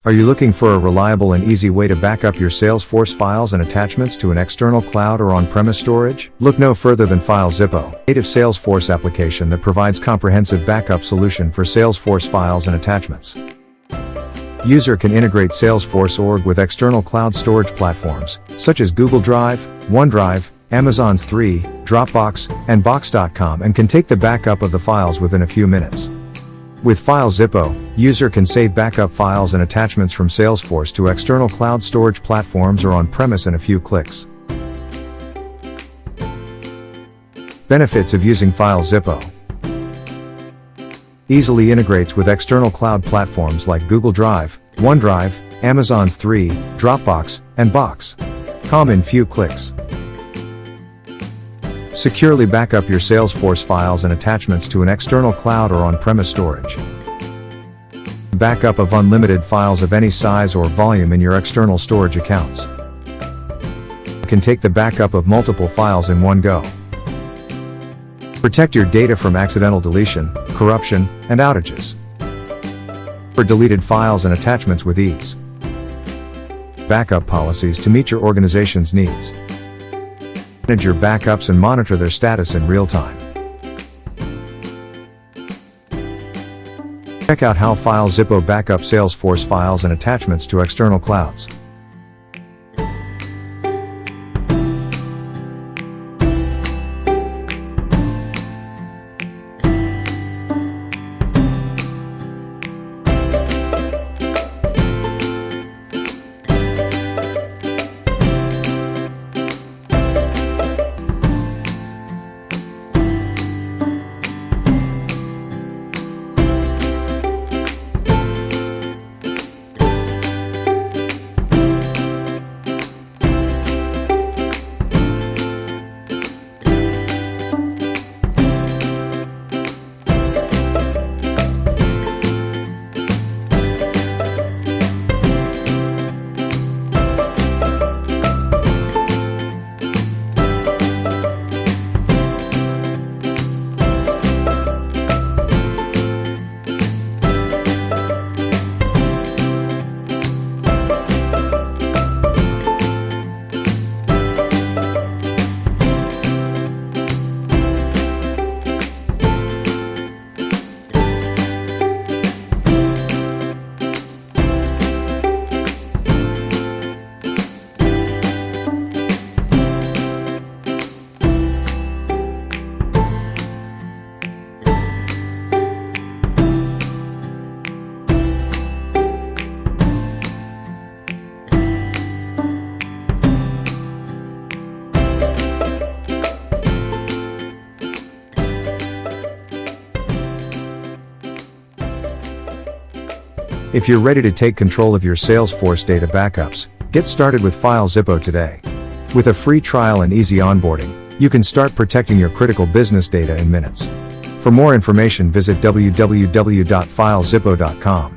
Are you looking for a reliable and easy way to back up your Salesforce files and attachments to an external cloud or on-premise storage? Look no further than FileZIPO, a native Salesforce application that provides comprehensive backup solution for Salesforce files and attachments. User can integrate Salesforce org with external cloud storage platforms, such as Google Drive, OneDrive, Amazon's 3, Dropbox, and Box.com, and can take the backup of the files within a few minutes. With FileZIPO, user can save backup files and attachments from Salesforce to external cloud storage platforms or on-premise in a few clicks. Benefits of using FileZIPO: easily integrates with external cloud platforms like Google Drive, OneDrive, Amazon's 3, Dropbox, and Box. In few clicks. Securely back up your Salesforce files and attachments to an external cloud or on-premise storage. Backup of unlimited files of any size or volume in your external storage accounts. You can take the backup of multiple files in one go. Protect your data from accidental deletion, corruption, and outages. For deleted files and attachments with ease. Backup policies to meet your organization's needs. Manage your backups and monitor their status in real time. Check out how FileZIPO backup Salesforce files and attachments to external clouds. If you're ready to take control of your Salesforce data backups, get started with FileZIPO today. With a free trial and easy onboarding, you can start protecting your critical business data in minutes. For more information, visit www.filezippo.com.